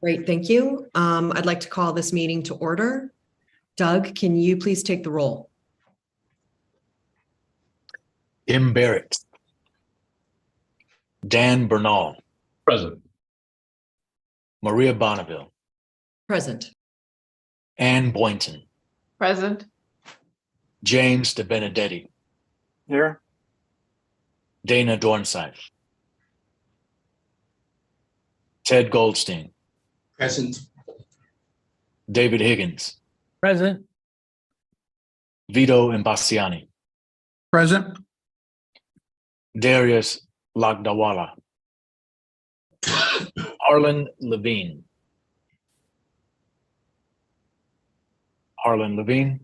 Great, thank you. I'd like to call this meeting to order. Doug, can you please take the roll? Tim Barrett. Dan Bernal. Present. Maria Bonneville. Present. Ann Boynton. Present. James De Benedetti. Here. Dana Dornsife. Ted Goldstein. Present. David Higgins. Present. Vito Imbasiani. Present. Darius Lagdawala. Arlen Levine. Arlen Levine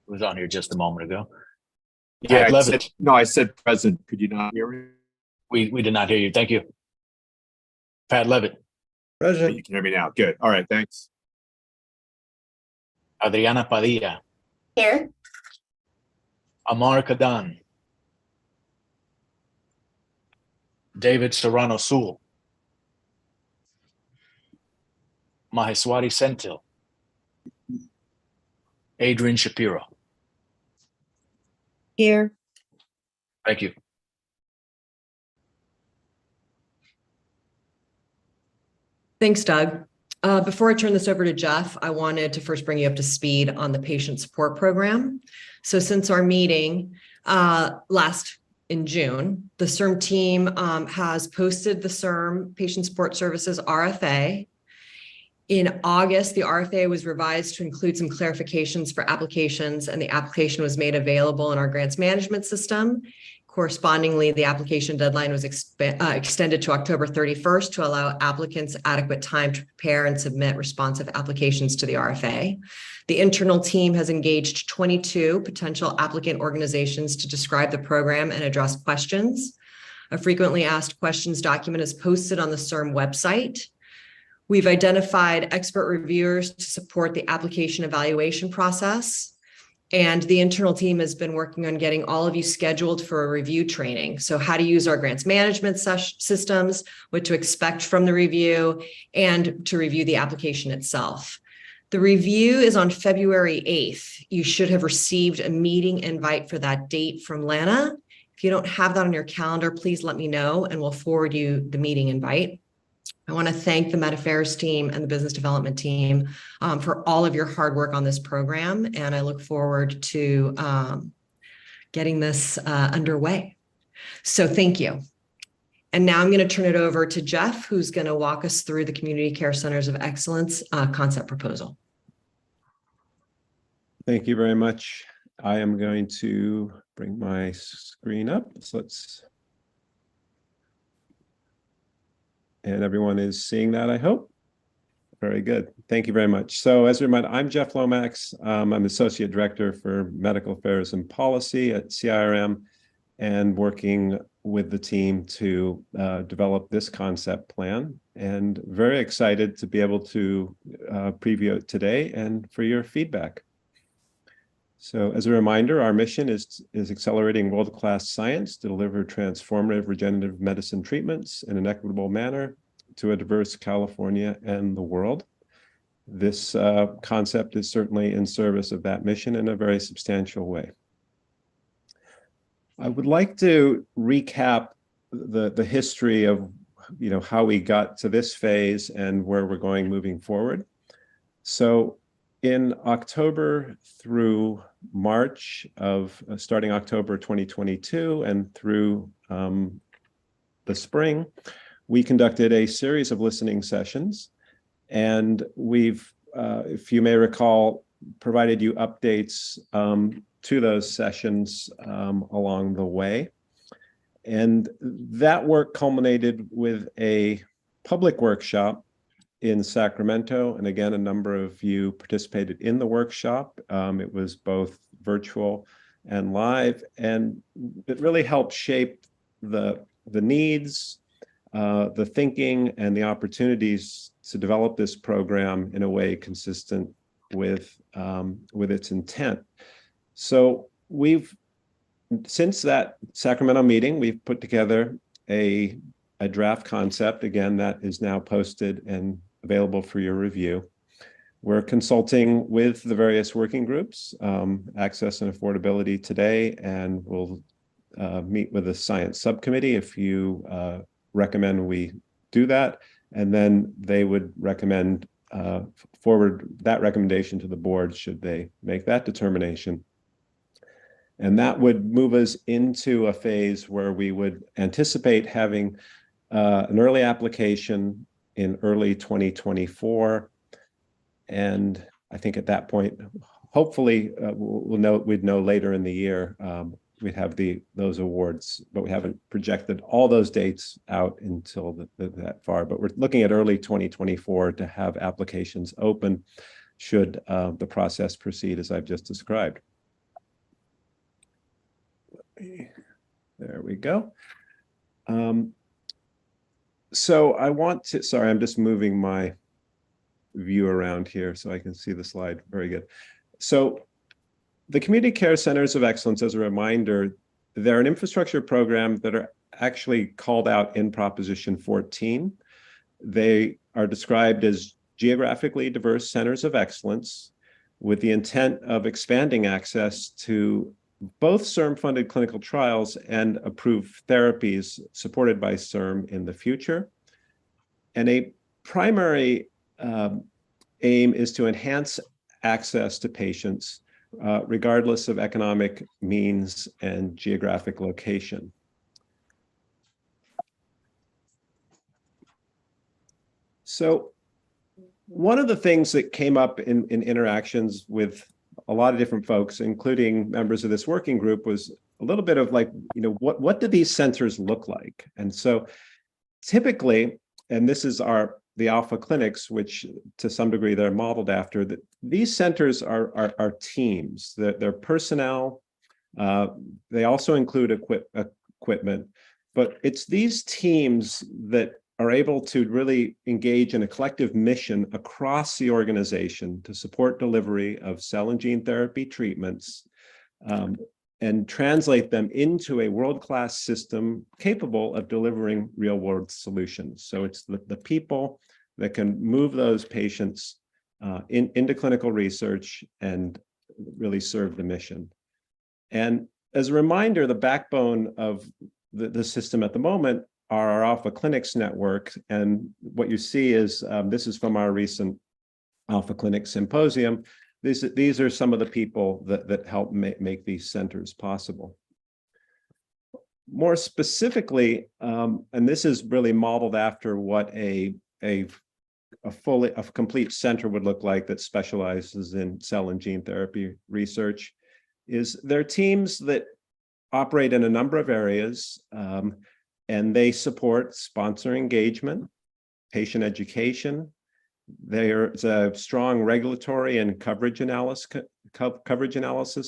was on here just a moment ago. Yeah, Levitt. I said present. Could you not hear me? We did not hear you. Thank you. Pat Levitt. Present. You can hear me now. Good. All right. Thanks. Adriana Padilla. Here. Amar Kadan. David Serrano Sewell. Maheswari Senthil. Adrian Shapiro. Here. Thank you. Thanks, Doug. Before I turn this over to Jeff, I wanted to first bring you up to speed on the patient support program. So since our meeting last in June, the CIRM team has posted the CIRM Patient Support Services RFA. In August, the RFA was revised to include some clarifications for applications, and the application was made available in our grants management system. Correspondingly, the application deadline was extended to October 31st to allow applicants adequate time to prepare and submit responsive applications to the RFA. The internal team has engaged 22 potential applicant organizations to describe the program and address questions. A frequently asked questions document is posted on the CIRM website. We've identified expert reviewers to support the application evaluation process. And the internal team has been working on getting all of you scheduled for a review training. So how to use our grants management systems, what to expect from the review, and to review the application itself. The review is on February 8th. You should have received a meeting invite for that date from Lana. If you don't have that on your calendar, please let me know and we'll forward you the meeting invite. I want to thank the Med Affairs team and the business development team for all of your hard work on this program, and I look forward to getting this underway. So thank you. And now I'm going to turn it over to Jeff, who's going to walk us through the Community Care Centers of Excellence concept proposal. Thank you very much. I am going to bring my screen up. So and everyone is seeing that, I hope. Very good. Thank you very much. So as a reminder, I'm Jeff Lomax. I'm Associate Director for Medical Affairs and Policy at CIRM and working with the team to develop this concept plan, and very excited to be able to preview it today and for your feedback. So as a reminder, our mission is accelerating world-class science to deliver transformative regenerative medicine treatments in an equitable manner to a diverse California and the world. This concept is certainly in service of that mission in a very substantial way. I would like to recap the history of how we got to this phase and where we're going moving forward. So in October through March of starting October 2022 and through the spring, we conducted a series of listening sessions, and we've, if you may recall, provided you updates to those sessions along the way. And that work culminated with a public workshop in Sacramento. And again, a number of you participated in the workshop. It was both virtual and live, and it really helped shape the needs, the thinking, and the opportunities to develop this program in a way consistent with its intent. So since that Sacramento meeting, we've put together a a draft concept, again, that is now posted and available for your review. We're consulting with the various working groups, access and affordability today, and we'll meet with the science subcommittee if you recommend we do that. And then they would recommend forward that recommendation to the board should they make that determination. And that would move us into a phase where we would anticipate having an early application in early 2024. And I think at that point, hopefully we'd know later in the year, we'd have those awards, but we haven't projected all those dates out until that far. But we're looking at early 2024 to have applications open should the process proceed as I've just described. There we go. So I want to, sorry, I'm just moving my view around here so I can see the slide. Very good. So the Community Care Centers of Excellence, as a reminder, they're an infrastructure program that are actually called out in Proposition 14. They are described as geographically diverse centers of excellence with the intent of expanding access to both CIRM-funded clinical trials and approved therapies supported by CIRM in the future. And a primary aim is to enhance access to patients regardless of economic means and geographic location. So one of the things that came up in interactions with a lot of different folks, including members of this working group, was a little bit of like, what do these centers look like? And so typically, and this is the alpha clinics, which to some degree they're modeled after, that these centers are teams. They're personnel. They also include equipment, but it's these teams that are able to really engage in a collective mission across the organization to support delivery of cell and gene therapy treatments and translate them into a world-class system capable of delivering real-world solutions. So it's the people that can move those patients into clinical research and really serve the mission. And as a reminder, the backbone of the system at the moment are our Alpha Clinics network. And what you see is, this is from our recent Alpha Clinics Symposium. These are some of the people that help make these centers possible. More specifically, and this is really modeled after what a complete center would look like that specializes in cell and gene therapy research, is they're teams that operate in a number of areas, and they support sponsor engagement, patient education. There's a strong regulatory and coverage analysis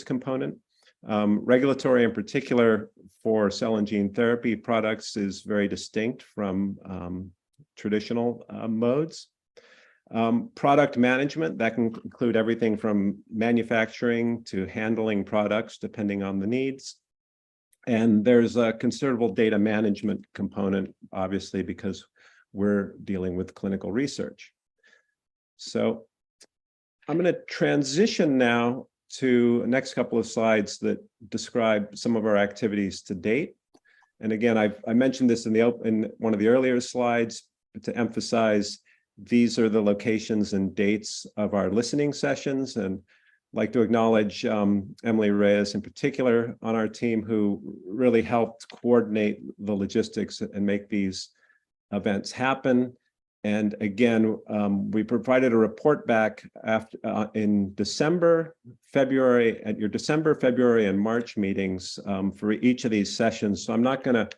component. Regulatory in particular for cell and gene therapy products is very distinct from traditional modes. Product management, that can include everything from manufacturing to handling products depending on the needs. And there's a considerable data management component, obviously, because we're dealing with clinical research. So I'm going to transition now to the next couple of slides that describe some of our activities to date. And again, I mentioned this in one of the earlier slides, but to emphasize, these are the locations and dates of our listening sessions. And I'd like to acknowledge Emily Reyes in particular on our team, who really helped coordinate the logistics and make these events happen. And again, we provided a report back after in December, February, at your December, February, and March meetings for each of these sessions. So I'm not going to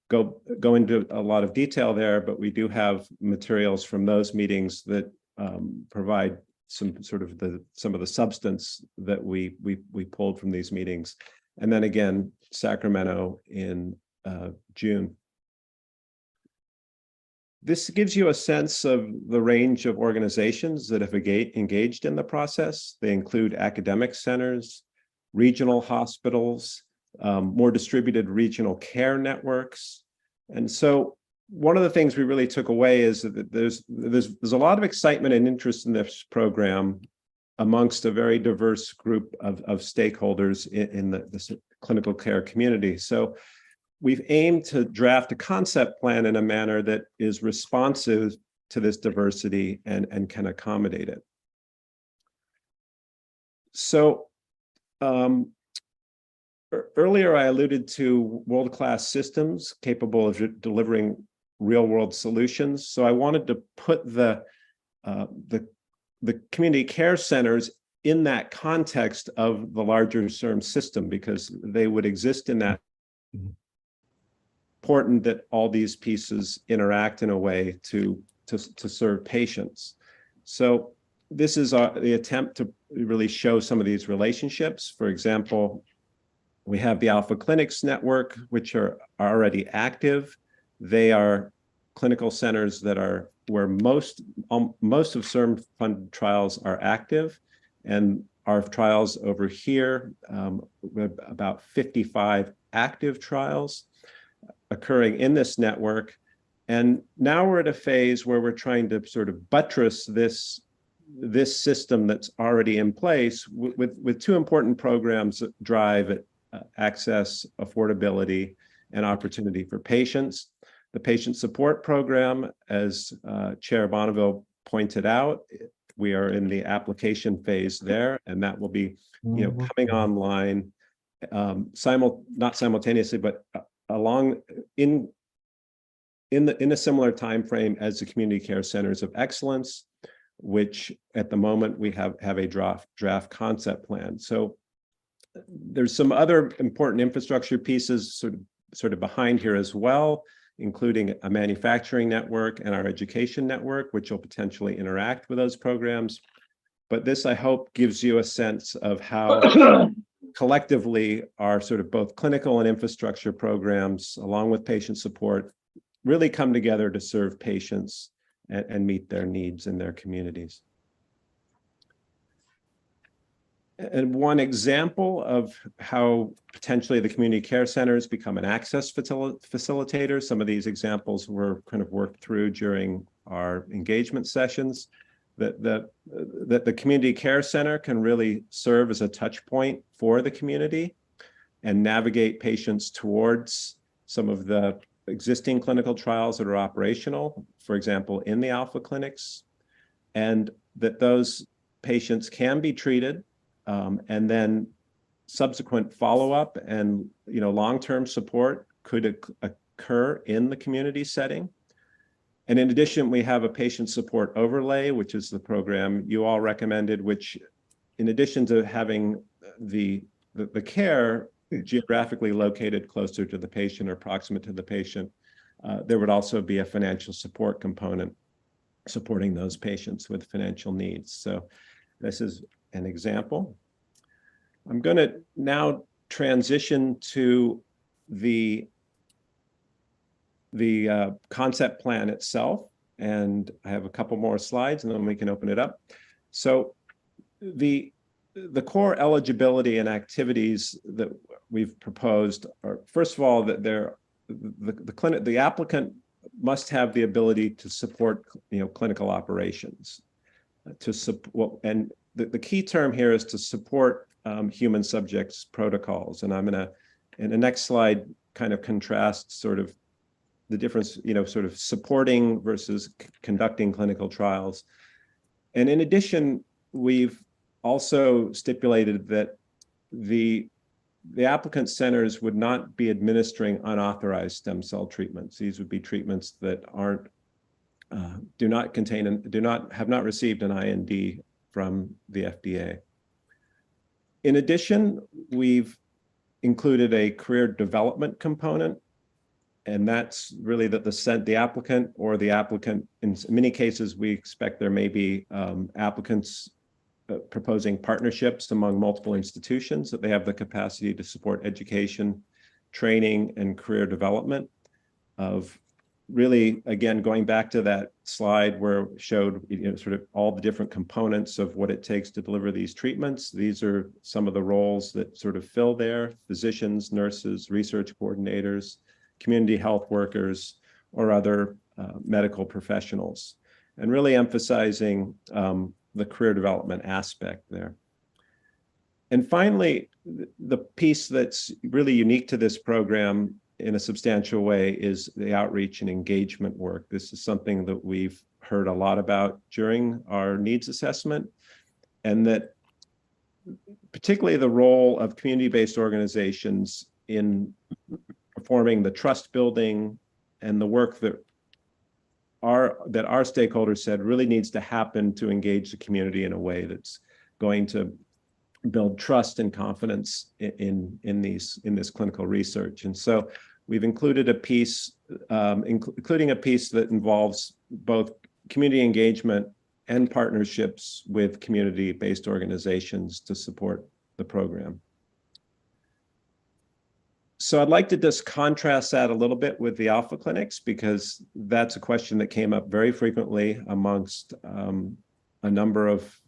go into a lot of detail there, but we do have materials from those meetings that provide some of the substance that we pulled from these meetings. And then again, Sacramento in June. This gives you a sense of the range of organizations that have engaged in the process. They include academic centers, regional hospitals, more distributed regional care networks. And so one of the things we really took away is that there's a lot of excitement and interest in this program amongst a very diverse group of stakeholders in the clinical care community. So we've aimed to draft a concept plan in a manner that is responsive to this diversity and can accommodate it. So earlier I alluded to world-class systems capable of delivering real-world solutions. So I wanted to put the community care centers in that context of the larger CIRM system, because they would exist in that. Important that all these pieces interact in a way to serve patients. So this is the attempt to really show some of these relationships. For example, we have the Alpha Clinics network, which are already active. They are clinical centers that are where most of CIRM funded trials are active, and our trials over here, we have about 55 active trials occurring in this network. And now we're at a phase where we're trying to sort of buttress this system that's already in place with two important programs that drive access, affordability, and opportunity for patients. The patient support program, as Chair Bonneville pointed out, we are in the application phase there, and that will be, coming online, not simultaneously, but along in a similar time frame as the community care centers of excellence, which at the moment we have a draft concept plan. So there's some other important infrastructure pieces sort of behind here as well, including a manufacturing network and our education network, which will potentially interact with those programs. But this, I hope, gives you a sense of how collectively our sort of both clinical and infrastructure programs, along with patient support, really come together to serve patients and meet their needs in their communities. And one example of how potentially the community care centers become an access facilitator, some of these examples were kind of worked through during our engagement sessions, that the community care center can really serve as a touch point for the community and navigate patients towards some of the existing clinical trials that are operational, for example, in the Alpha Clinics, and that those patients can be treated, and then subsequent follow-up and long-term support could occur in the community setting. And in addition, we have a patient support overlay, which is the program you all recommended, which in addition to having the care geographically located closer to the patient or proximate to the patient, there would also be a financial support component supporting those patients with financial needs. So this is an example. I'm going to now transition to the concept plan itself, and I have a couple more slides and then we can open it up. So the core eligibility and activities that we've proposed are, first of all, that the applicant must have the ability to support clinical operations, and the key term here is to support human subjects protocols. And I'm going to, in the next slide, kind of contrast sort of the difference, sort of supporting versus conducting clinical trials. And in addition, we've also stipulated that the applicant centers would not be administering unauthorized stem cell treatments. These would be treatments that have not received an IND from the FDA. In addition, we've included a career development component, and that's really that the applicant, in many cases, we expect there may be applicants proposing partnerships among multiple institutions, that they have the capacity to support education, training, and career development of really, again, going back to that slide where it showed sort of all the different components of what it takes to deliver these treatments. These are some of the roles that sort of fill there: physicians, nurses, research coordinators, community health workers, or other medical professionals, and really emphasizing the career development aspect there. And finally, the piece that's really unique to this program in a substantial way is the outreach and engagement work. This is something that we've heard a lot about during our needs assessment, and that particularly the role of community-based organizations in performing the trust building and the work that our stakeholders said really needs to happen to engage the community in a way that's going to build trust and confidence in this clinical research. And so we've included a piece, including a piece that involves both community engagement and partnerships with community-based organizations to support the program. So I'd like to just contrast that a little bit with the alpha clinics, because that's a question that came up very frequently amongst a number of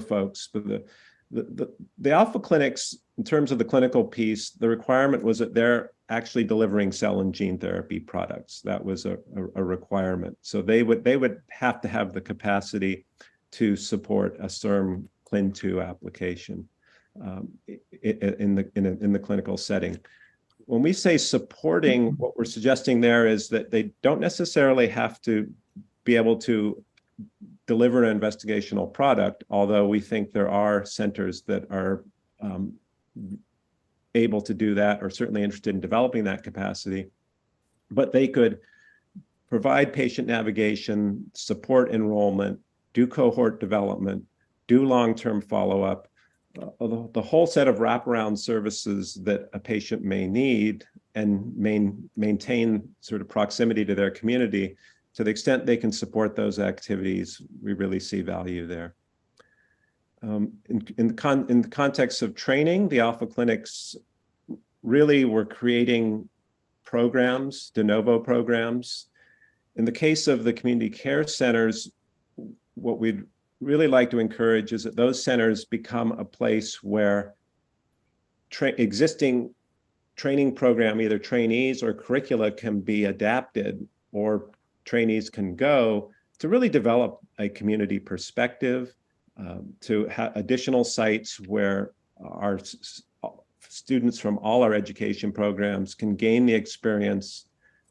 folks. But the alpha clinics, in terms of the clinical piece, the requirement was that they're actually delivering cell and gene therapy products. That was a requirement. So they would have to have the capacity to support a CIRM Clin 2 application in the clinical setting. When we say supporting, what we're suggesting there is that they don't necessarily have to be able to deliver an investigational product, although we think there are centers that are able to do that, or certainly interested in developing that capacity. But they could provide patient navigation, support enrollment, do cohort development, do long-term follow-up, the whole set of wraparound services that a patient may need, and maintain sort of proximity to their community. To the extent they can support those activities, we really see value there. In the context of training, the alpha clinics really were creating programs, de novo programs. In the case of the community care centers, what we'd really like to encourage is that those centers become a place where existing training program, either trainees or curricula, can be adapted, or trainees can go to really develop a community perspective, to have additional sites where our students from all our education programs can gain the experience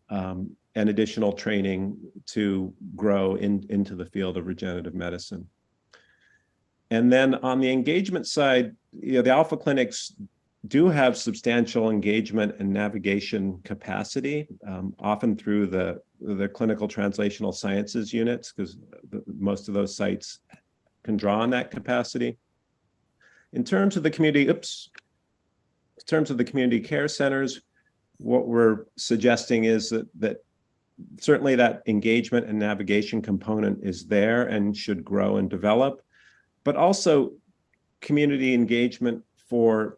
and additional training to grow into the field of regenerative medicine. And then on the engagement side, the alpha clinics do have substantial engagement and navigation capacity, often through the clinical translational sciences units, because most of those sites can draw on that capacity. In terms of the community care centers, what we're suggesting is that certainly that engagement and navigation component is there and should grow and develop, but also community engagement for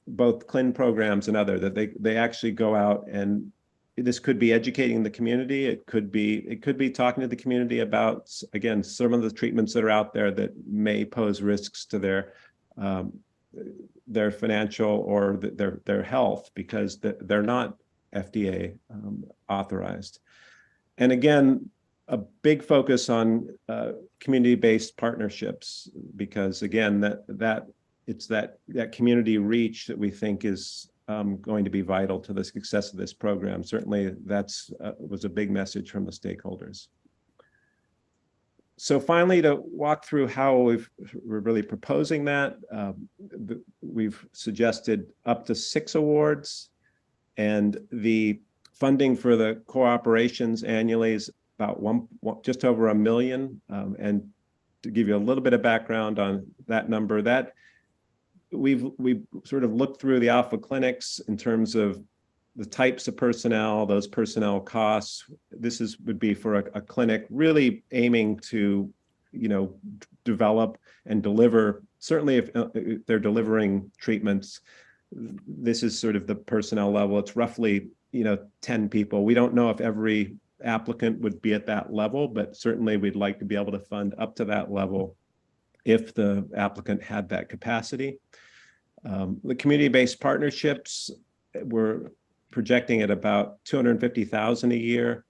both CLIN programs and other, that they actually go out, and this could be educating the community. It could be talking to the community about, again, some of the treatments that are out there that may pose risks to their financial or their health, because they're not FDA authorized. And again, a big focus on community-based partnerships, because again, that community reach that we think is going to be vital to the success of this program. Certainly, was a big message from the stakeholders. So finally, to walk through how we're really proposing that, we've suggested up to 6 awards, and the funding for the core operations annually is about just over $1 million. And to give you a little bit of background on that number, that we've sort of looked through the alpha clinics in terms of the types of personnel, those personnel costs. This would be for a clinic really aiming to, develop and deliver. Certainly, if they're delivering treatments, this is sort of the personnel level. It's roughly 10 people. We don't know if every applicant would be at that level, but certainly we'd like to be able to fund up to that level if the applicant had that capacity. The community-based partnerships, we're projecting at about 250,000 a year.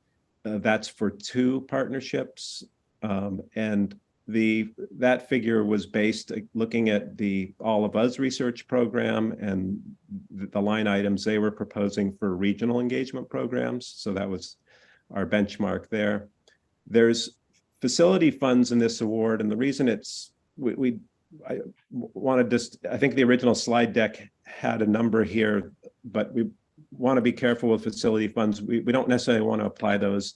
That's for 2 partnerships. And that figure was based looking at the All of Us research program and the line items they were proposing for regional engagement programs. So that was our benchmark there. There's facility funds in this award, and the reason I think the original slide deck had a number here, but we want to be careful with facility funds. We don't necessarily want to apply those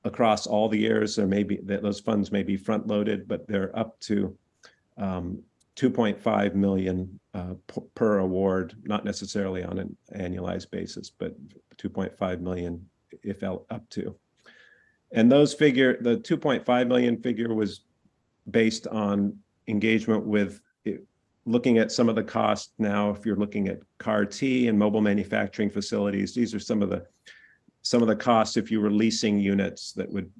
across all the years, or maybe those funds may be front loaded, but they're up to 2.5 million per award, not necessarily on an annualized basis, but 2.5 million if up to. And the 2.5 million figure was based on engagement with looking at some of the costs. Now, if you're looking at CAR-T and mobile manufacturing facilities, these are some of the costs if you were leasing units that would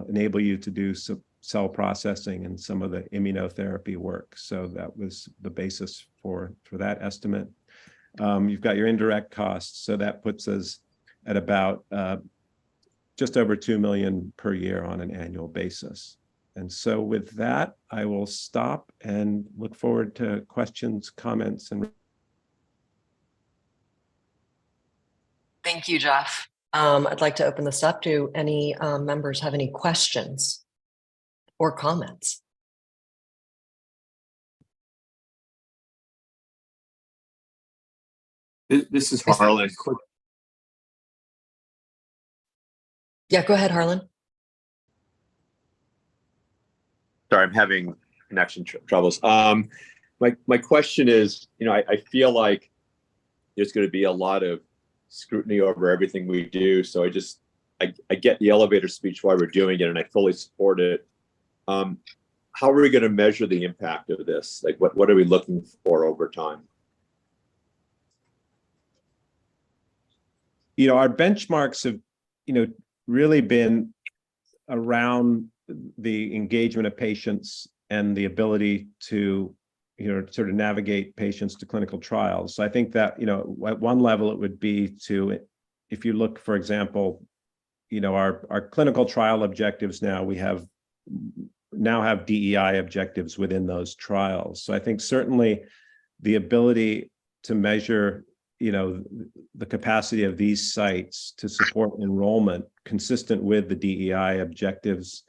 enable you to do some cell processing and some of the immunotherapy work. So that was the basis for that estimate. You've got your indirect costs. So that puts us at about just over 2 million per year on an annual basis. And so with that, I will stop and look forward to questions, comments, and Thank you, Jeff. I'd like to open this up. Do any members have any questions or comments? This is Harlan. Yeah, go ahead, Harlan. Sorry, I'm having connection troubles. My question is, I feel like there's going to be a lot of scrutiny over everything we do. So I get the elevator speech why we're doing it, and I fully support it. How are we going to measure the impact of this? Like, what are we looking for over time? Our benchmarks have, really been around the engagement of patients and the ability to, sort of navigate patients to clinical trials. So I think that, at one level it would be to, if you look, for example, our clinical trial objectives now, we have DEI objectives within those trials. So I think certainly the ability to measure, the capacity of these sites to support enrollment consistent with the DEI objectives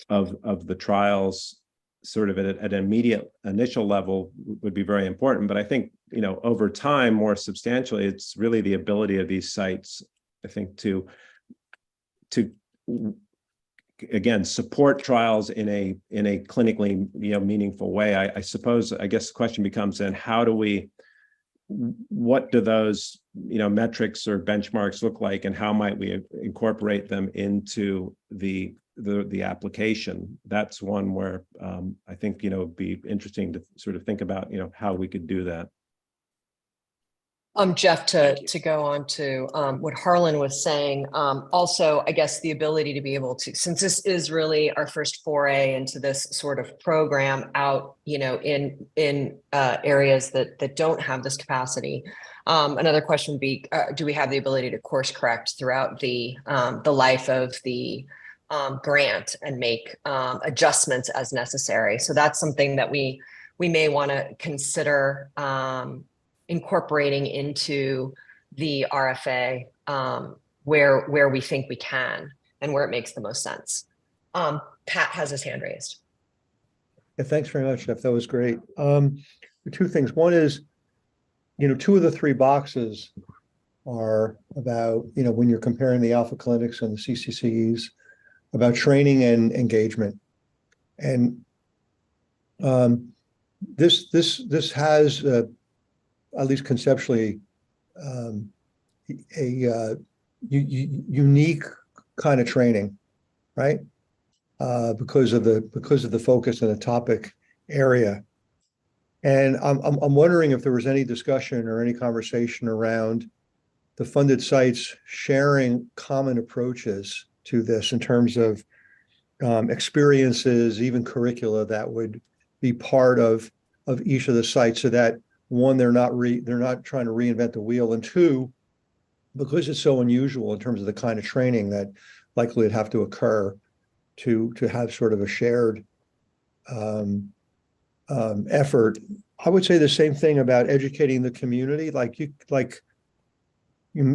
of the trials, sort of at an immediate initial level, would be very important. But I think, over time, more substantially, it's really the ability of these sites, I think, to again support trials in a clinically meaningful way. I suppose I guess the question becomes then, what do those metrics or benchmarks look like, and how might we incorporate them into the application? That's one where I think it'd be interesting to sort of think about how we could do that. Jeff, to go on to what Harlan was saying, also, I guess the ability to be able to, since this is really our first foray into this sort of program out, in areas that don't have this capacity. Another question would be, do we have the ability to course correct throughout the life of the grant and make adjustments as necessary? So that's something that we may want to consider incorporating into the RFA where we think we can and where it makes the most sense. Pat has his hand raised. Yeah, thanks very much, Jeff. That was great. Two things. One is, 2 of the 3 boxes are about, when you're comparing the alpha clinics and the CCCs, about training and engagement. And this has at least conceptually, a unique kind of training, right? Because of the focus on the topic area. And I'm wondering if there was any discussion or any conversation around the funded sites sharing common approaches to this in terms of experiences, even curricula that would be part of each of the sites, so that one, they're not trying to reinvent the wheel, and 2, because it's so unusual in terms of the kind of training that likely would have to occur to have sort of a shared effort. I would say the same thing about educating the community.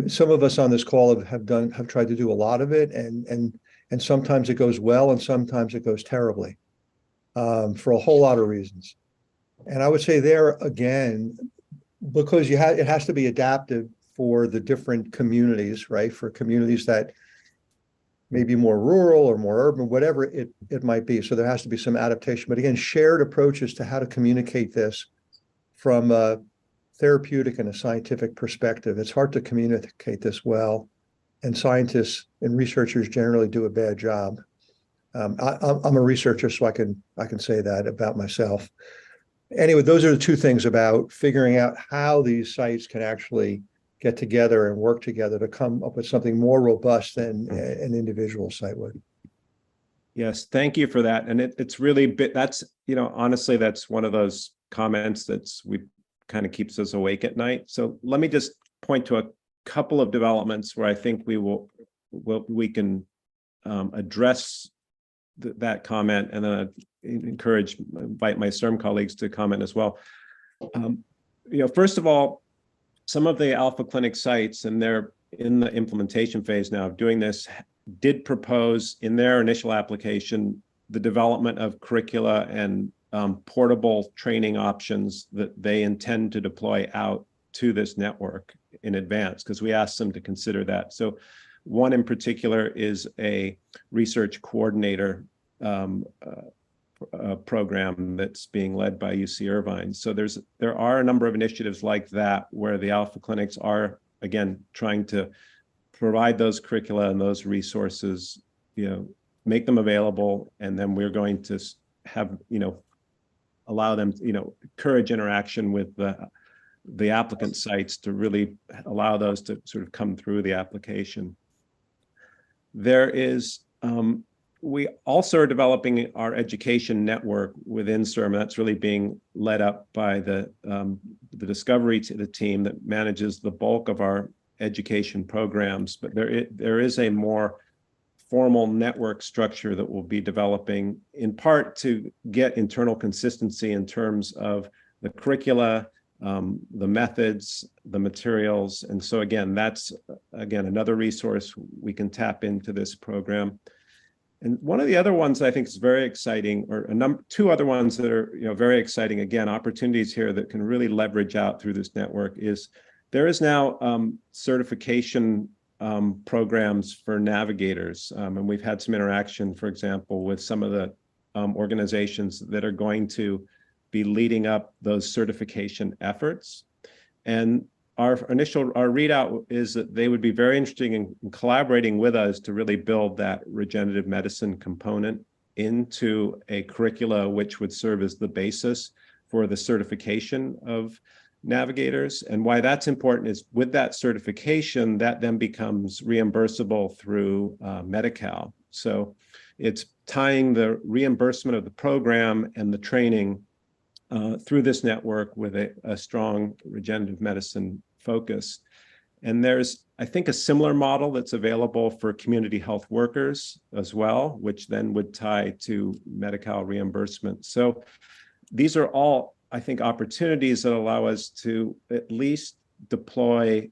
Some of us on this call have tried to do a lot of it, and sometimes it goes well, and sometimes it goes terribly, for a whole lot of reasons. And I would say there again, because it has to be adaptive for the different communities, right? For communities that may be more rural or more urban, whatever it might be. So there has to be some adaptation. But again, shared approaches to how to communicate this from a therapeutic and a scientific perspective. It's hard to communicate this well, and scientists and researchers generally do a bad job. I'm a researcher, so I can say that about myself. Anyway, those are the two things about figuring out how these sites can actually get together and work together to come up with something more robust than an individual site would. Yes, thank you for that. And it's really that's, honestly, that's one of those comments we kind of keeps us awake at night. So let me just point to a couple of developments where I think we can address that comment, and then invite my CIRM colleagues to comment as well. First of all, some of the Alpha Clinic sites, and they're in the implementation phase now of doing this, did propose in their initial application the development of curricula and portable training options that they intend to deploy out to this network in advance, because we asked them to consider that. So one in particular is a research coordinator program that's being led by UC Irvine. So there are a number of initiatives like that where the Alpha Clinics are, again, trying to provide those curricula and those resources, make them available, and then we're going to have, allow them, encourage interaction with the applicant sites to really allow those to sort of come through the application. There is, we also are developing our education network within CIRM. That's really being led up by the discovery the team that manages the bulk of our education programs. But there is a more formal network structure that we'll be developing, in part to get internal consistency in terms of the curricula, the methods, the materials. And so again, that's another resource we can tap into this program. And one of the other ones I think is very exciting, or two other ones that are very exciting, again, opportunities here that can really leverage out through this network, is there is now certification programs for navigators. And we've had some interaction, for example, with some of the organizations that are going to be leading up those certification efforts. And our readout is that they would be very interested in collaborating with us to really build that regenerative medicine component into a curricula which would serve as the basis for the certification of navigators. And why that's important is with that certification, that then becomes reimbursable through Medi-Cal. So it's tying the reimbursement of the program and the training through this network with a strong regenerative medicine focus. And there's, I think, a similar model that's available for community health workers as well, which then would tie to Medi-Cal reimbursement. So these are all, I think, opportunities that allow us to at least deploy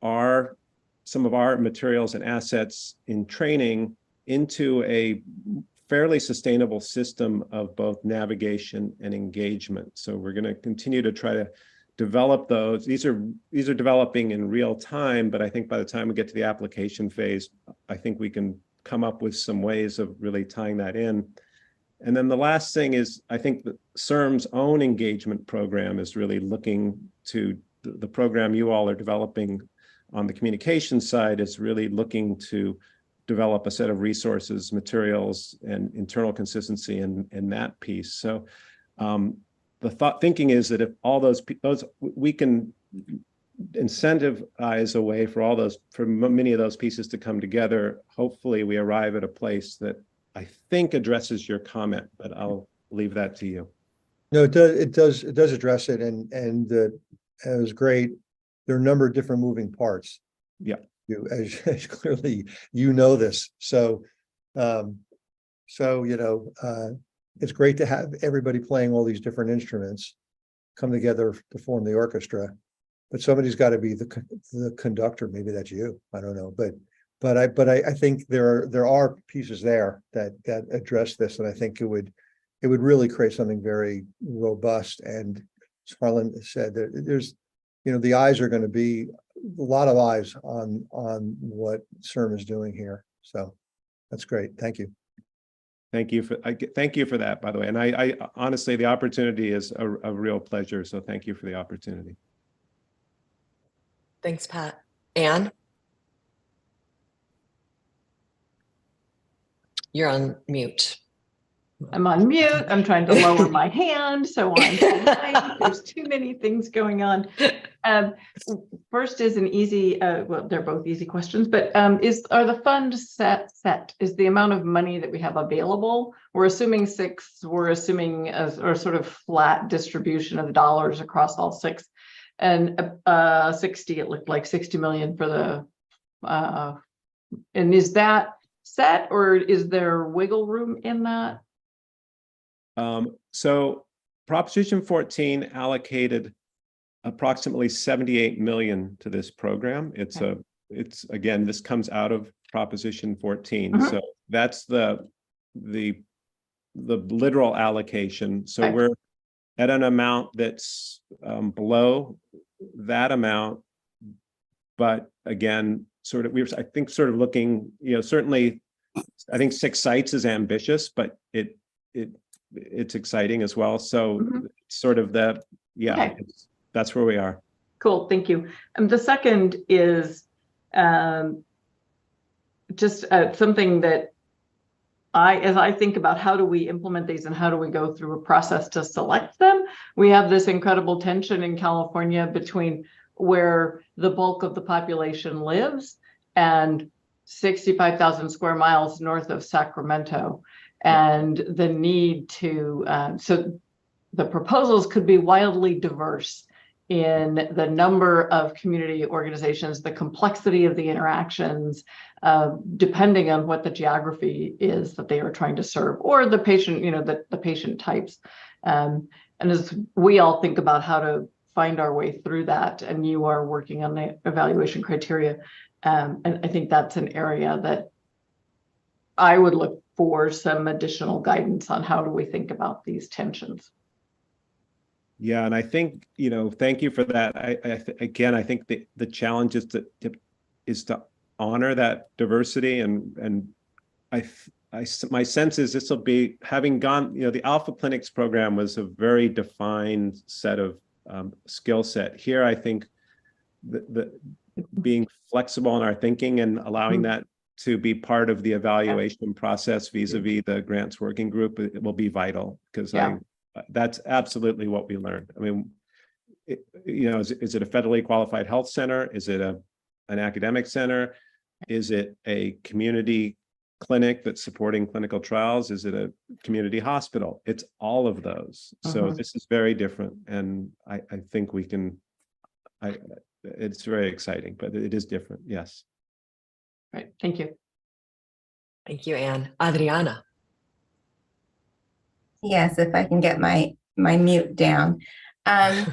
some of our materials and assets in training into a fairly sustainable system of both navigation and engagement. So we're going to continue to try to develop those. These are developing in real time, but I think by the time we get to the application phase, I think we can come up with some ways of really tying that in. And then the last thing is, I think that CIRM's own engagement program is really looking to the program you all are developing on the communication side is really looking to develop a set of resources, materials, and internal consistency in that piece. So the thinking is that if all those we can incentivize a way for many of those pieces to come together, hopefully we arrive at a place that I think addresses your comment, but I'll leave that to you. No, it does address it, and it was great. There are a number of different moving parts. Yeah. As clearly you know this. So, it's great to have everybody playing all these different instruments come together to form the orchestra. But somebody's got to be the conductor. Maybe that's you. I don't know. But I think there are pieces there that address this, and I think it would really create something very robust. And as Harlan said, there's the eyes are going to be a lot of eyes on what CIRM is doing here. So that's great. Thank you. Thank you for that, by the way. And I honestly, the opportunity is a real pleasure. So thank you for the opportunity. Thanks, Pat. Anne? You're on mute. I'm on mute. I'm trying to lower my hand so I'm polite. There's too many things going on. First is an easy, well, they're both easy questions, but are the funds set? Is the amount of money that we have available? We're assuming 6. We're assuming a sort of flat distribution of dollars across all 6, and 60. It looked like 60 million for the. And is that set, or is there wiggle room in that? So Proposition 14 allocated approximately 78 million to this program. It's again, this comes out of Proposition 14. So that's the literal allocation. So we're at an amount that's below that amount, but again, I think looking, certainly I think 6 sites is ambitious, but it's exciting as well. So sort of that's where we are. Cool, thank you. The second is just something that as I think about how do we implement these and how do we go through a process to select them, we have this incredible tension in California between where the bulk of the population lives and 65,000 square miles north of Sacramento. And the need to, so the proposals could be wildly diverse in the number of community organizations, the complexity of the interactions, depending on what the geography is that they are trying to serve, or the patient, the patient types. And as we all think about how to find our way through that, and you are working on the evaluation criteria, and I think that's an area that I would look for some additional guidance on how do we think about these tensions. Yeah, and I think, thank you for that. I think the challenge is to honor that diversity, and my sense is this will be, having gone, the Alpha Clinics program was a very defined set of skill set. Here, I think the being flexible in our thinking and allowing that to be part of the evaluation process vis-a-vis the grants working group, it will be vital, because that's absolutely what we learned. I mean, is it a federally qualified health center? Is it an academic center? Is it a community clinic that's supporting clinical trials? Is it a community hospital? It's all of those. So this is very different, and I think we can. It's very exciting, but it is different. Yes. Right. Thank you. Thank you, Anne. Adriana. Yes, if I can get my mute down. So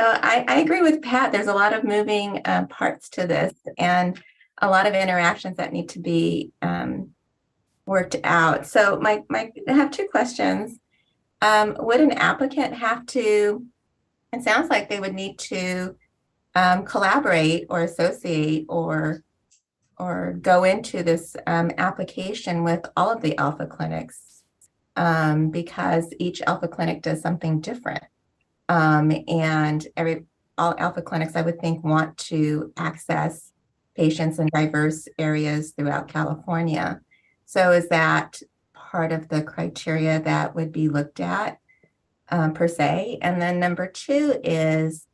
I agree with Pat. There's a lot of moving parts to this, and a lot of interactions that need to be worked out. So I have 2 questions. Would an applicant have to? It sounds like they would need to collaborate or associate or go into this application with all of the Alpha clinics, because each Alpha clinic does something different. And all Alpha clinics, I would think, want to access patients in diverse areas throughout California. So is that part of the criteria that would be looked at per se? And then number 2 is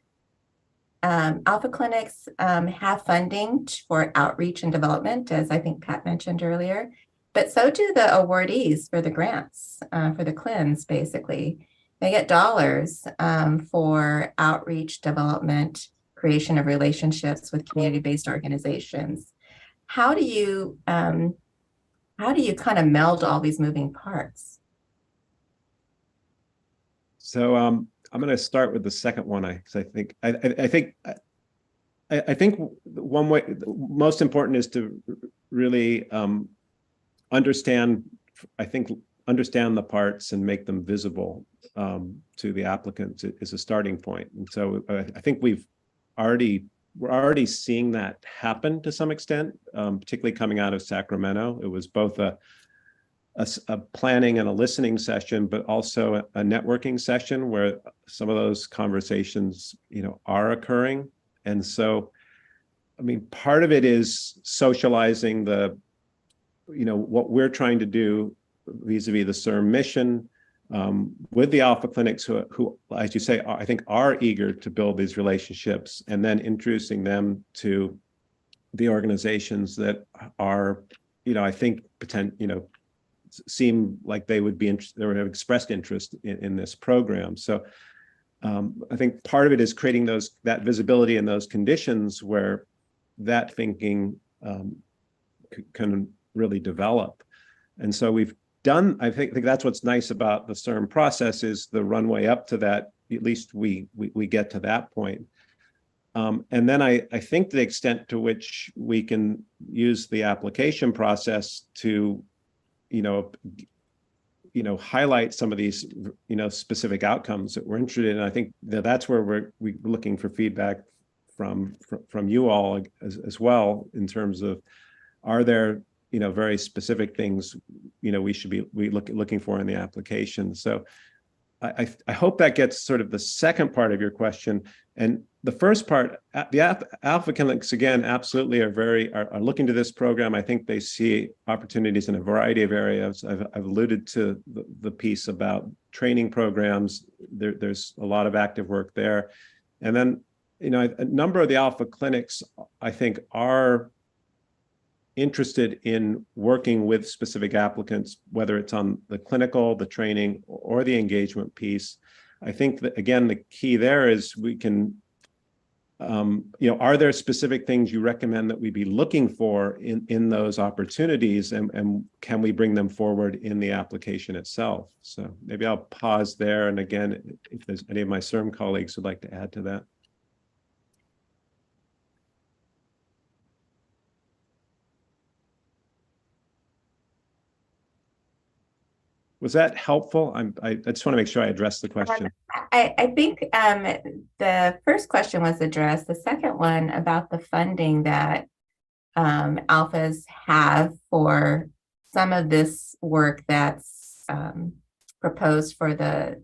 Alpha clinics have funding for outreach and development, as I think Pat mentioned earlier, but so do the awardees for the grants, for the CLINs, basically. They get dollars for outreach, development, creation of relationships with community-based organizations. How do you kind of meld all these moving parts? So I'm going to start with the second one. I think one way most important is to really understand the parts and make them visible to the applicants is a starting point. And so I think we're already seeing that happen to some extent, particularly coming out of Sacramento. It was both a planning and a listening session, but also a networking session where some of those conversations, are occurring. And so, I mean, part of it is socializing what we're trying to do vis-a-vis the CIRM mission with the alpha clinics who, as you say, I think are eager to build these relationships, and then introducing them to the organizations that are, I think, seem like they would be interested or have expressed interest in this program. So I think part of it is creating that visibility and those conditions where that thinking can really develop. And so I think that's what's nice about the CIRM process is the runway up to that. At least we get to that point. And then I think the extent to which we can use the application process to, highlight some of these, specific outcomes that we're interested in. I think that's where we're looking for feedback from you all as well, in terms of, are there, very specific things, we should be looking for in the application. So I hope that gets sort of the second part of your question. And the first part, the alpha clinics, again, absolutely are looking to this program. I think they see opportunities in a variety of areas. I've alluded to the piece about training programs. There's a lot of active work there. And then, a number of the alpha clinics, I think, are interested in working with specific applicants, whether it's on the clinical, the training, or the engagement piece. I think that, again, the key there is we can, are there specific things you recommend that we be looking for in those opportunities, and can we bring them forward in the application itself? So maybe I'll pause there. And again, if there's any of my CIRM colleagues would like to add to that. Was that helpful? I just want to make sure I addressed the question. I think the first question was addressed. The second one about the funding that alphas have for some of this work that's proposed for the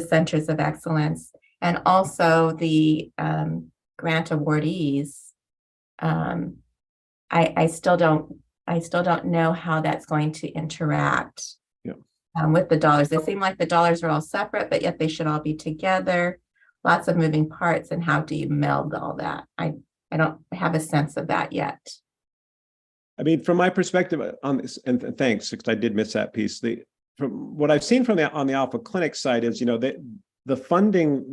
Centers of Excellence, and also the grant awardees. I still don't know how that's going to interact with the dollars. They seem like the dollars are all separate, but yet they should all be together. Lots of moving parts, and how do you meld all that? I don't have a sense of that yet. I mean, from my perspective on this, and thanks, because I did miss that piece. From what I've seen on the alpha clinic side is, the funding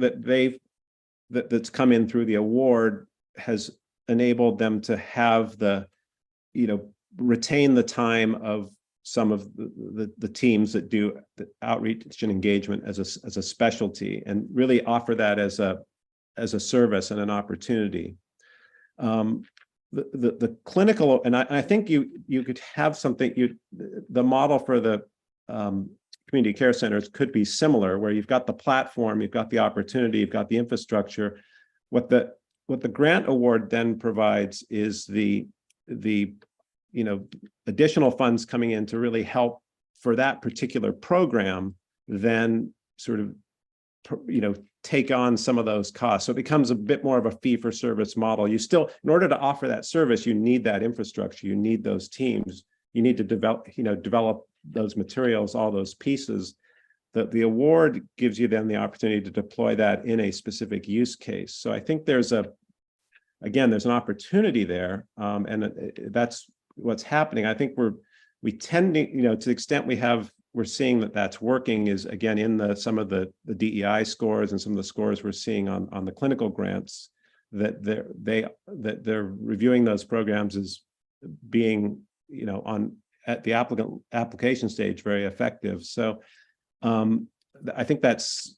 that's come in through the award has enabled them to have retain the time of some of the teams that do the outreach and engagement as a specialty, and really offer that as a service and an opportunity. The clinical, and I think you could have something, the model for the community care centers could be similar, where you've got the platform, you've got the opportunity, you've got the infrastructure. What the grant award then provides is the additional funds coming in to really help for that particular program, then sort of, take on some of those costs. So it becomes a bit more of a fee for service model. You still, in order to offer that service, you need that infrastructure, you need those teams, you need to develop those materials, all those pieces. The award gives you then the opportunity to deploy that in a specific use case. So I think there's an opportunity there, and that's what's happening. I think we tend to, to the extent we have we're seeing that that's working is, again, in some of the DEI scores and some of the scores we're seeing on the clinical grants, that they're reviewing those programs as being, at the application stage, very effective. So I think that's,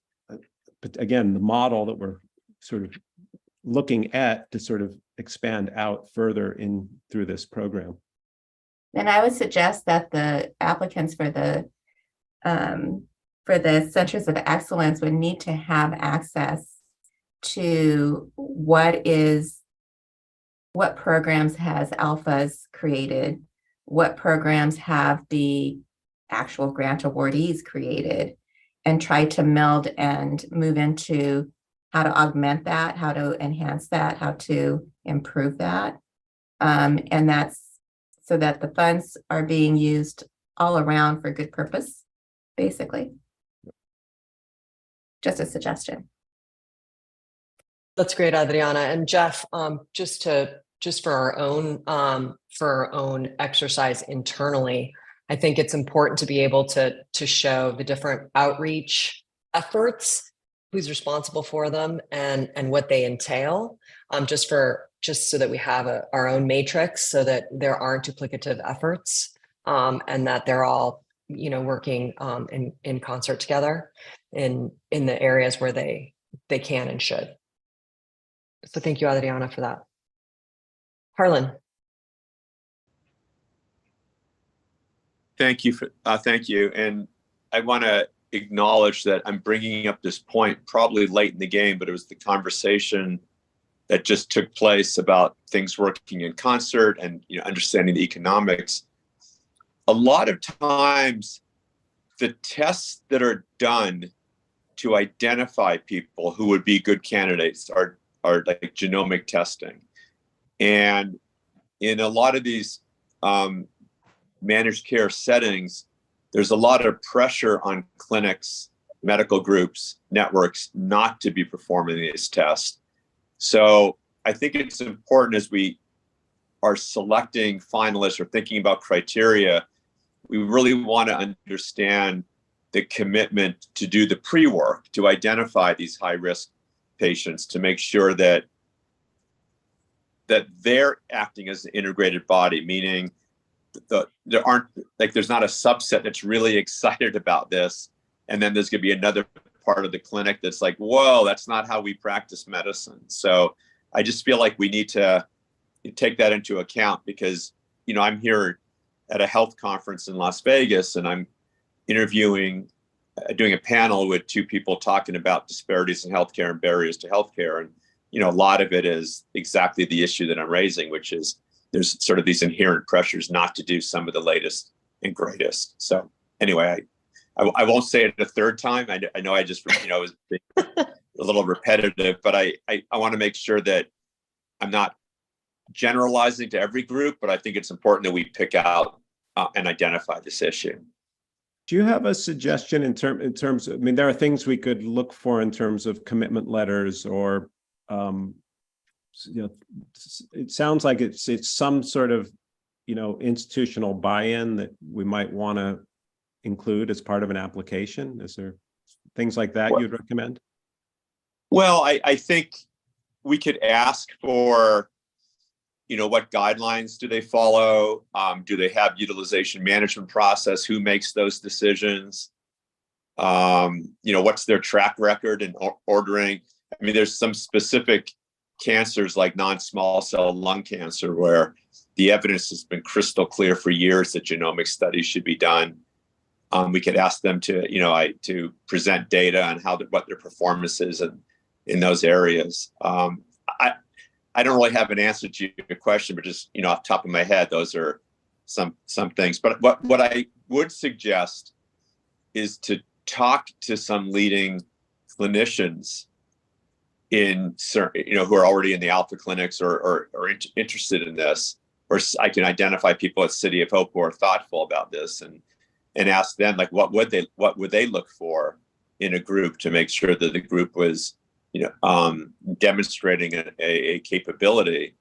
again, the model that we're sort of looking at to sort of expand out further through this program. And I would suggest that the applicants for the Centers of Excellence would need to have access to what programs has Alphas created, what programs have the actual grant awardees created, and try to meld and move into how to augment that, how to enhance that, how to improve that. And that's so that the funds are being used all around for good purpose, basically. Just a suggestion. That's great, Adriana. And Jeff, just for our own exercise internally, I think it's important to be able to show the different outreach efforts, who's responsible for them, and what they entail, just so that we have our own matrix, so that there aren't duplicative efforts, and that they're all working in concert together in the areas where they can and should. So thank you, Adriana, for that. Harlan. Thank you. And I want to acknowledge that I'm bringing up this point probably late in the game, but it was the conversation that just took place about things working in concert and understanding the economics. A lot of times, the tests that are done to identify people who would be good candidates are like genomic testing. And in a lot of these managed care settings, there's a lot of pressure on clinics, medical groups, networks not to be performing these tests. So I think it's important, as we are selecting finalists or thinking about criteria, we really want to understand the commitment to do the pre-work, to identify these high-risk patients, to make sure that they're acting as an integrated body, meaning there's not a subset that's really excited about this, and then there's going to be another part of the clinic that's like, whoa, that's not how we practice medicine. So I just feel like we need to take that into account, because I'm here at a health conference in Las Vegas, and I'm doing a panel with two people talking about disparities in healthcare and barriers to healthcare. And a lot of it is exactly the issue that I'm raising, which is there's sort of these inherent pressures not to do some of the latest and greatest. So anyway, I won't say it a third time. I know I just was being a little repetitive, but I want to make sure that I'm not generalizing to every group, but I think it's important that we pick out and identify this issue. Do you have a suggestion in terms of, there are things we could look for in terms of commitment letters, or it sounds like it's some sort of institutional buy-in that we might want to include as part of an application? Is there things like that you'd recommend? Well, I think we could ask for, what guidelines do they follow? Do they have utilization management process? Who makes those decisions? What's their track record in ordering? There's some specific cancers like non-small cell lung cancer where the evidence has been crystal clear for years that genomic studies should be done. We could ask them to, to present data on what their performance is in those areas. I don't really have an answer to your question, but just, off the top of my head, those are some things. But what I would suggest is to talk to some leading clinicians in certain, who are already in the Alpha clinics or interested in this, or I can identify people at City of Hope who are thoughtful about this and ask them, like, what would they look for in a group to make sure that the group was, demonstrating a capability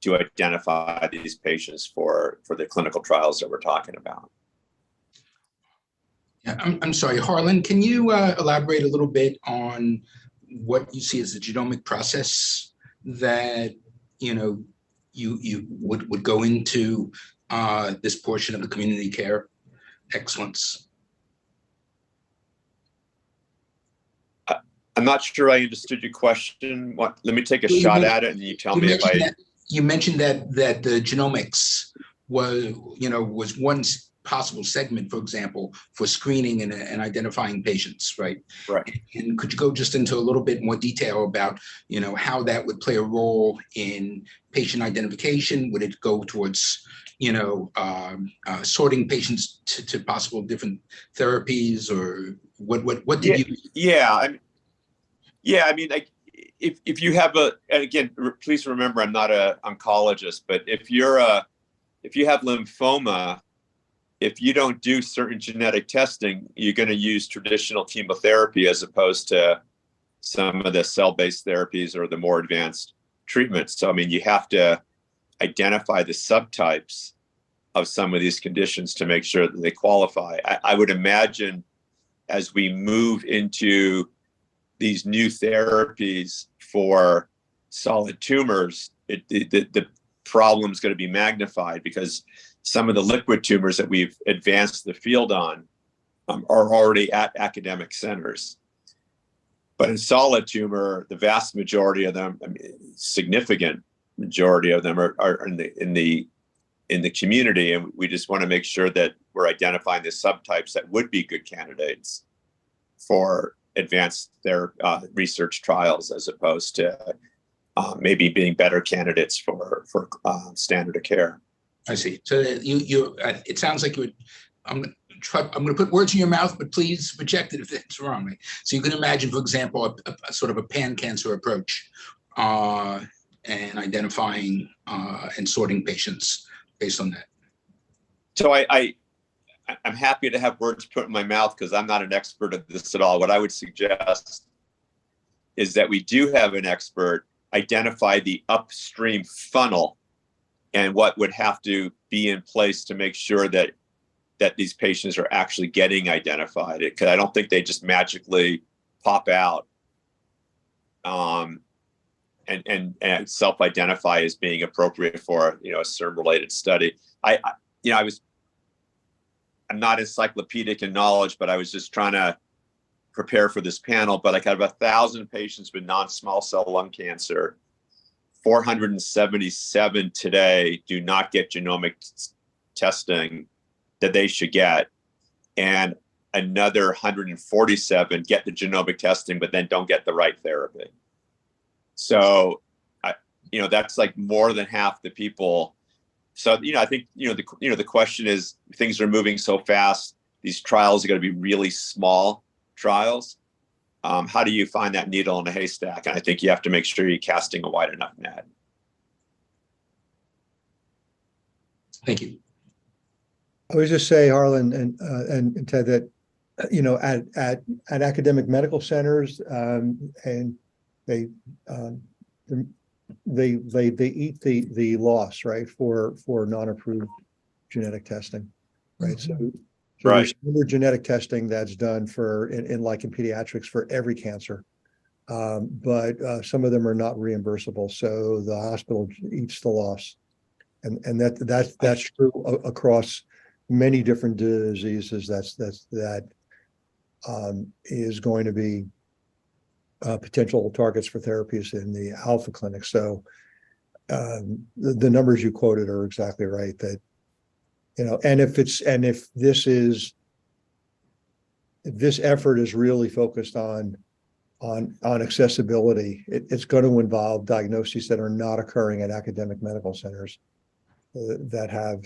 to identify these patients for the clinical trials that we're talking about. Yeah, I'm sorry, Harlan, can you elaborate a little bit on what you see as the genomic process that, you would go into this portion of the community care excellence? I'm not sure I understood your question. Let me take a Well, shot at it, and you tell me if I. You mentioned that the genomics was one possible segment, for example, for screening and identifying patients, right? Right. And could you go just into a little bit more detail about, how that would play a role in patient identification? Would it go towards, sorting patients to possible different therapies, or what did you? Yeah, I mean, like, if you have and again, please remember, I'm not an oncologist, but if you have lymphoma, if you don't do certain genetic testing, you're going to use traditional chemotherapy as opposed to some of the cell-based therapies or the more advanced treatments. So, I mean, you have to identify the subtypes of some of these conditions to make sure that they qualify. I would imagine as we move into these new therapies for solid tumors, the problem is going to be magnified, because some of the liquid tumors that we've advanced the field on are already at academic centers. But in solid tumor, the vast majority of them, I mean, significant majority of them are in the community, and we just want to make sure that we're identifying the subtypes that would be good candidates for advanced research trials, as opposed to maybe being better candidates for standard of care. I see. So it sounds like I'm going to put words in your mouth, but please reject it if it's wrong. Right? So you can imagine, for example, a sort of a pan-cancer approach, and identifying and sorting patients based on that. So I'm happy to have words put in my mouth, because I'm not an expert at this at all. What I would suggest is that we do have an expert identify the upstream funnel and what would have to be in place to make sure that these patients are actually getting identified. Because I don't think they just magically pop out and self-identify as being appropriate for a CIRM related study. I'm not encyclopedic in knowledge, but I was just trying to prepare for this panel. But I have 1,000 patients with non-small cell lung cancer. 477 today do not get genomic testing that they should get, and another 147 get the genomic testing but then don't get the right therapy. So that's like more than half the people. So I think the question is, things are moving so fast, these trials are going to be really small trials. How do you find that needle in a haystack? And I think you have to make sure you're casting a wide enough net. Thank you. I would just say, Harlan and Ted, that at academic medical centers, and they eat the loss, right, for non-approved genetic testing, right? Mm-hmm. So right. There's standard genetic testing that's done in pediatrics for every cancer, but some of them are not reimbursable. So the hospital eats the loss, and that's true across many different diseases. That is going to be potential targets for therapies in the alpha clinic. So the numbers you quoted are exactly right. That and if this effort is really focused on accessibility, it's going to involve diagnoses that are not occurring at academic medical centers that have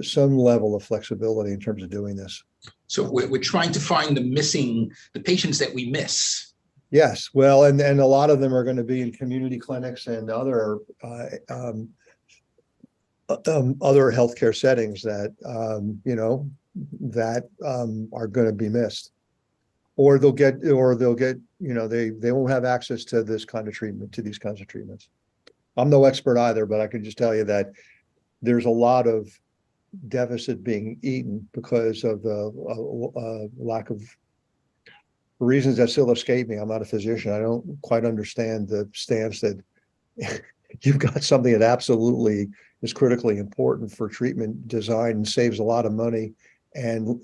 some level of flexibility in terms of doing this. So we're trying to find the patients that we miss. Yes, well, and a lot of them are going to be in community clinics and other healthcare settings that are going to be missed, or they'll get they won't have access to this kind of treatment, to these kinds of treatments. I'm no expert either, but I can just tell you that there's a lot of deficit being eaten because of the lack of reasons that still escape me. I'm not a physician. I don't quite understand the stance that you've got something that absolutely is critically important for treatment design and saves a lot of money, and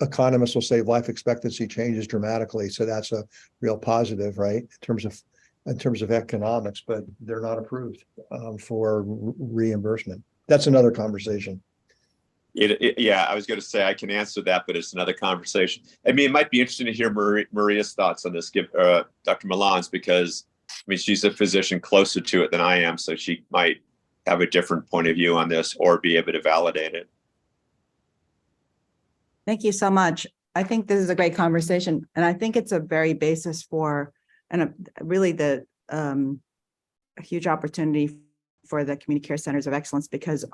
economists will say life expectancy changes dramatically. So that's a real positive, right? In terms of economics, but they're not approved for reimbursement. That's another conversation. Yeah, I was going to say I can answer that, but it's another conversation. I mean, it might be interesting to hear Maria's thoughts on this, Dr. Milan's, because I mean, she's a physician closer to it than I am, so she might have a different point of view on this or be able to validate it. Thank you so much. I think this is a great conversation, and I think it's a very basis for, and really a huge opportunity for the community care centers of excellence, because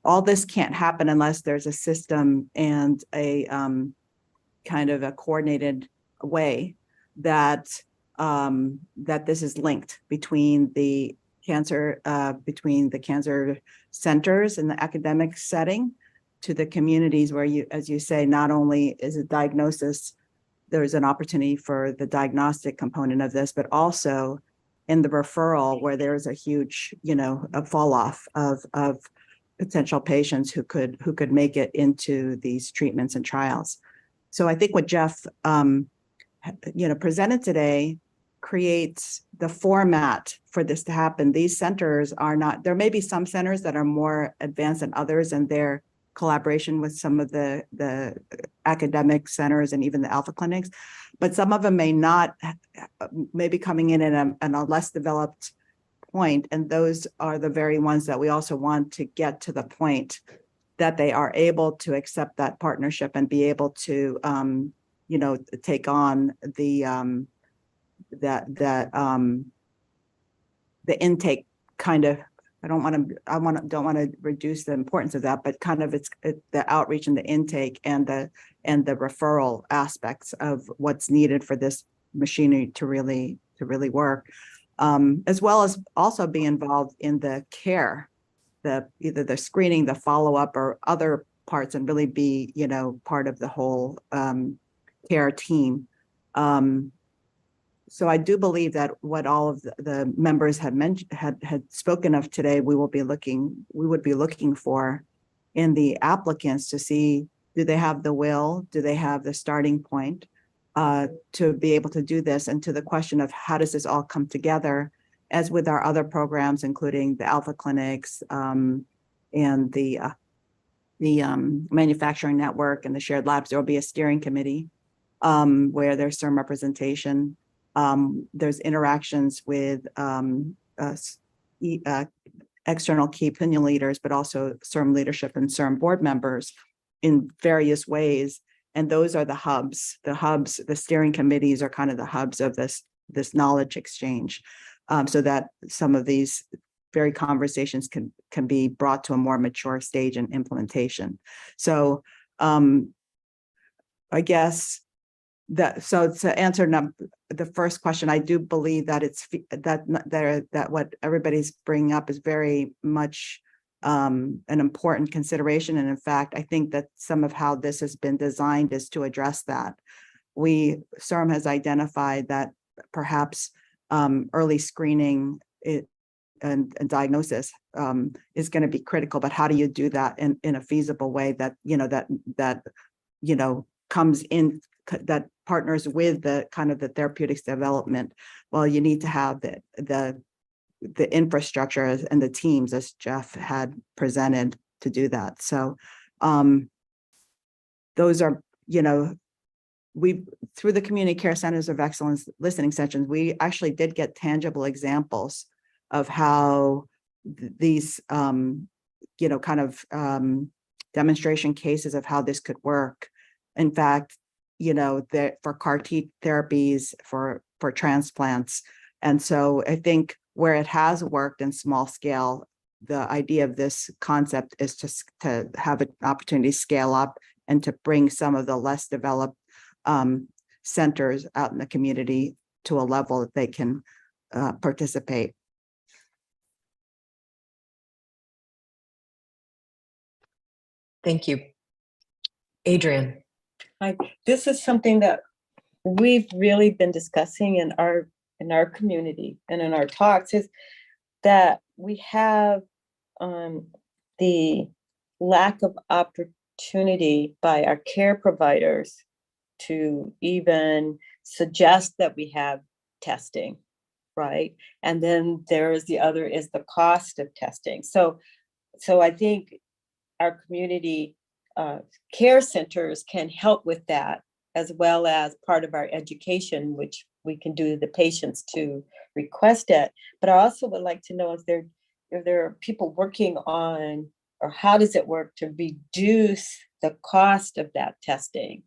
all this can't happen unless there's a system and a kind of a coordinated way that that this is linked between the cancer centers in the academic setting to the communities where you, as you say, not only is a diagnosis, there's an opportunity for the diagnostic component of this, but also in the referral where there's a huge, a fall off of potential patients who could make it into these treatments and trials. So I think what Jeff, presented today creates the format for this to happen. These centers are not, there may be some centers that are more advanced than others in their collaboration with some of the academic centers and even the alpha clinics, but some of them may not, may be coming in at a less developed point. And those are the very ones that we also want to get to the point that they are able to accept that partnership and be able to, take on the intake kind of, don't want to reduce the importance of that, but kind of it's the outreach and the intake and the referral aspects of what's needed for this machinery to really work, as well as also be involved in the care, either the screening, the follow-up, or other parts, and really be part of the whole care team. So I do believe that what all of the members had mentioned, had spoken of today, we would be looking for in the applicants to see, do they have the will, do they have the starting point to be able to do this? And to the question of how does this all come together, as with our other programs, including the alpha clinics and the manufacturing network and the shared labs, there will be a steering committee where there's some representation. There's interactions with external key opinion leaders, but also CIRM leadership and CIRM board members in various ways. And those are the hubs. The steering committees are kind of the hubs of this knowledge exchange, so that some of these very conversations can be brought to a more mature stage in implementation. So I guess so to answer the first question, I do believe that that what everybody's bringing up is very much an important consideration. And in fact, I think that some of how this has been designed is to address that. CIRM has identified that perhaps early screening and diagnosis is going to be critical, but how do you do that in a feasible way that comes in, that partners with the kind of the therapeutics development? Well, you need to have the infrastructure and the teams, as Jeff had presented, to do that. So those are, through the community care centers of excellence listening sessions, we actually did get tangible examples of how these demonstration cases of how this could work. In fact, for CAR T therapies, for transplants. And so I think where it has worked in small scale, the idea of this concept is to have an opportunity to scale up and to bring some of the less developed centers out in the community to a level that they can participate. Thank you. Adrian. This is something that we've really been discussing in our community and in our talks, is that we have the lack of opportunity by our care providers to even suggest that we have testing, right? And then there is the other is the cost of testing. So I think our community care centers can help with that, as well as part of our education, which we can do the patients to request it. But I also would like to know if there are people working on, or how does it work to reduce the cost of that testing,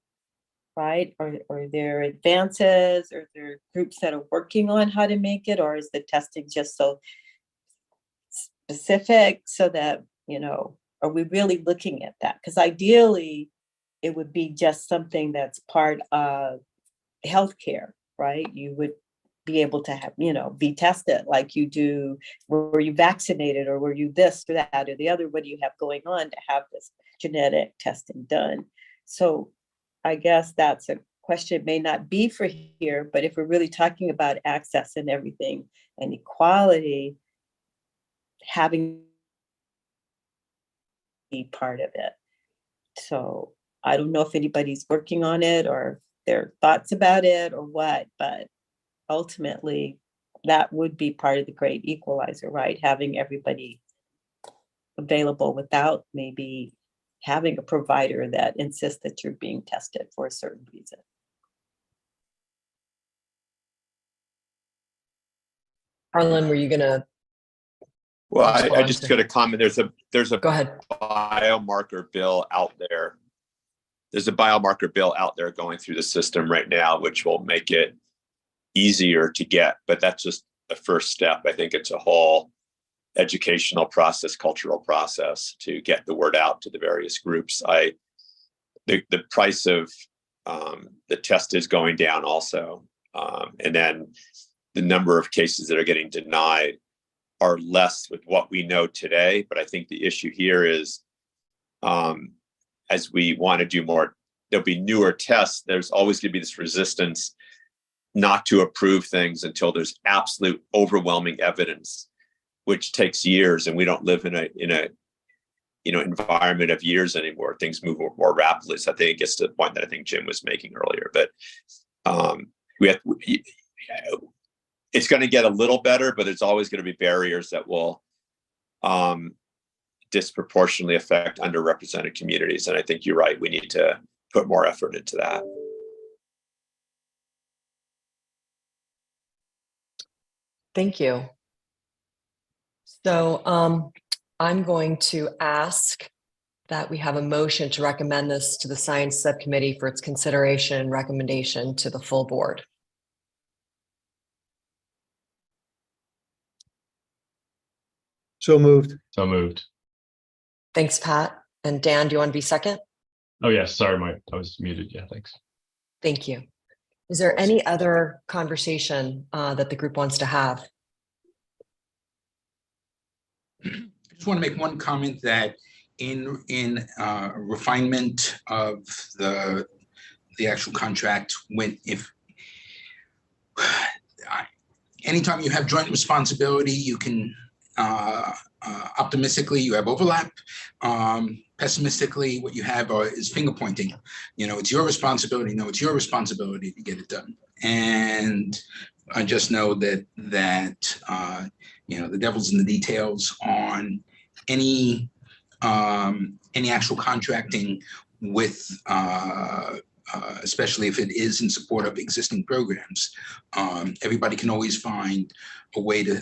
right? Or there advances, or there are groups that are working on how to make it, or is the testing just so specific so that, are we really looking at that? Because ideally, it would be just something that's part of healthcare, right? You would be able to have, be tested like you do. Were you vaccinated, or were you this or that or the other? What do you have going on to have this genetic testing done? So I guess that's a question. It may not be for here, but if we're really talking about access and everything and equality, having be part of it. So I don't know if anybody's working on it or their thoughts about it or what, but ultimately that would be part of the great equalizer, right? Having everybody available without maybe having a provider that insists that you're being tested for a certain reason. Harlan, were you gonna? Well, I just got a comment. There's a Go ahead. biomarker bill out there. There's a biomarker bill out there going through the system right now, which will make it easier to get, but that's just the first step. I think it's a whole educational process, cultural process to get the word out to the various groups. The price of the test is going down also. And then the number of cases that are getting denied are less with what we know today. But I think the issue here is, as we want to do more, there'll be newer tests. There's always going to be this resistance not to approve things until there's absolute overwhelming evidence, which takes years. And we don't live in a environment of years anymore. Things move more rapidly. So I think it gets to the point that I think Jim was making earlier. But it's going to get a little better, but there's always going to be barriers that will disproportionately affect underrepresented communities. And I think you're right. We need to put more effort into that. Thank you. So I'm going to ask that we have a motion to recommend this to the Science Subcommittee for its consideration and recommendation to the full board. So moved. So moved. Thanks, Pat. And Dan, do you want to be second? Oh, yes. Sorry, I was muted. Yeah, thanks. Thank you. Is there any other conversation that the group wants to have? I just want to make one comment that in refinement of the actual contract, anytime you have joint responsibility, you can optimistically you have overlap. Pessimistically, what you have is finger pointing. It's your responsibility. No, it's your responsibility to get it done. And I just know that the devil's in the details on any actual contracting with, especially if it is in support of existing programs. Everybody can always find a way to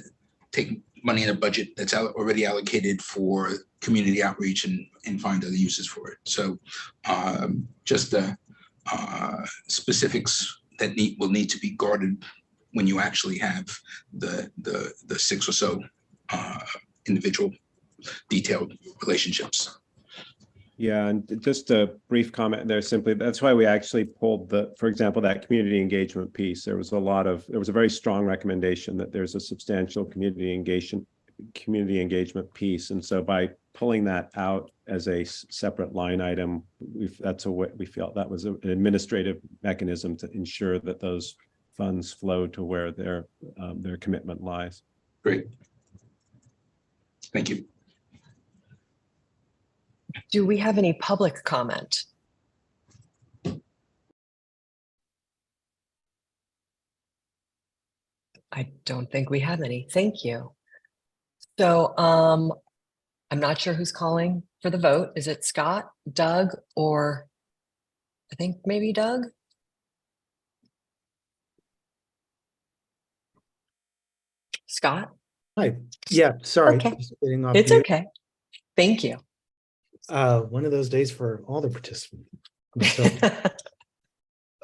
take money in a budget that's already allocated for community outreach and find other uses for it. So just the specifics that will need to be guarded when you actually have the 6 or so individual detailed relationships. Yeah, and just a brief comment there. Simply, that's why we actually pulled for example, that community engagement piece. There was a very strong recommendation that there's a substantial community engagement piece, and so by pulling that out as a separate line item. That's a way we felt that was an administrative mechanism to ensure that those funds flow to where their commitment lies. Great. Thank you. Do we have any public comment? I don't think we have any. Thank you. So I'm not sure who's calling for the vote. Is it Scott, Doug, or I think maybe Doug? Scott? Hi. Yeah, sorry. Okay. Just getting off It's mute. okay. Thank you. One of those days for all the participants. So,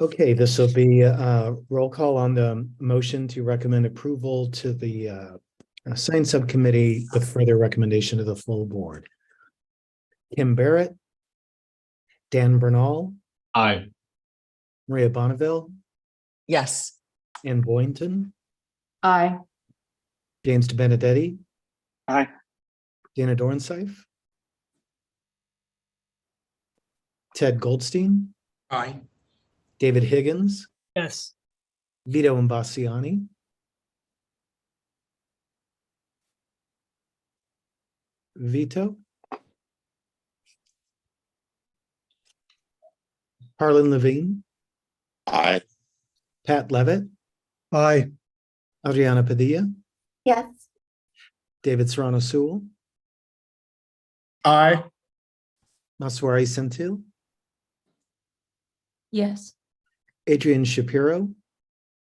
okay, this will be a roll call on the motion to recommend approval to the assigned subcommittee with further recommendation to the full board. Kim Barrett, Dan Bernal, Aye. Maria Bonneville, Yes. Ann Boynton, Aye. James DeBenedetti, Aye. Dana Dornsife, Ted Goldstein, Aye. David Higgins, Yes. Vito Imbasciani, Vito, Harlan Levine, Aye. Pat Levitt, Aye. Adriana Padilla, Yes. David Serrano Sewell, Aye. Maswari Sentil, Yes. Adrian Shapiro,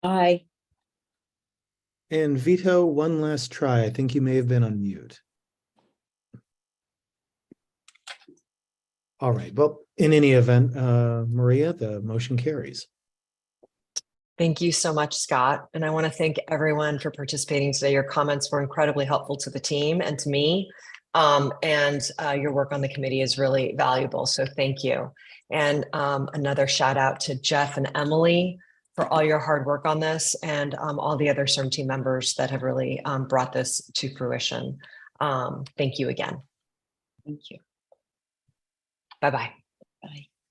Aye. and Vito, one last try. I think you may have been on mute. All right. Well, in any event, Maria, the motion carries. Thank you so much, Scott. And I want to thank everyone for participating today. Your comments were incredibly helpful to the team and to me. Your work on the committee is really valuable. So thank you. And another shout out to Jeff and Emily for all your hard work on this and all the other CIRM team members that have really brought this to fruition. Thank you again. Thank you. Bye-bye. Bye.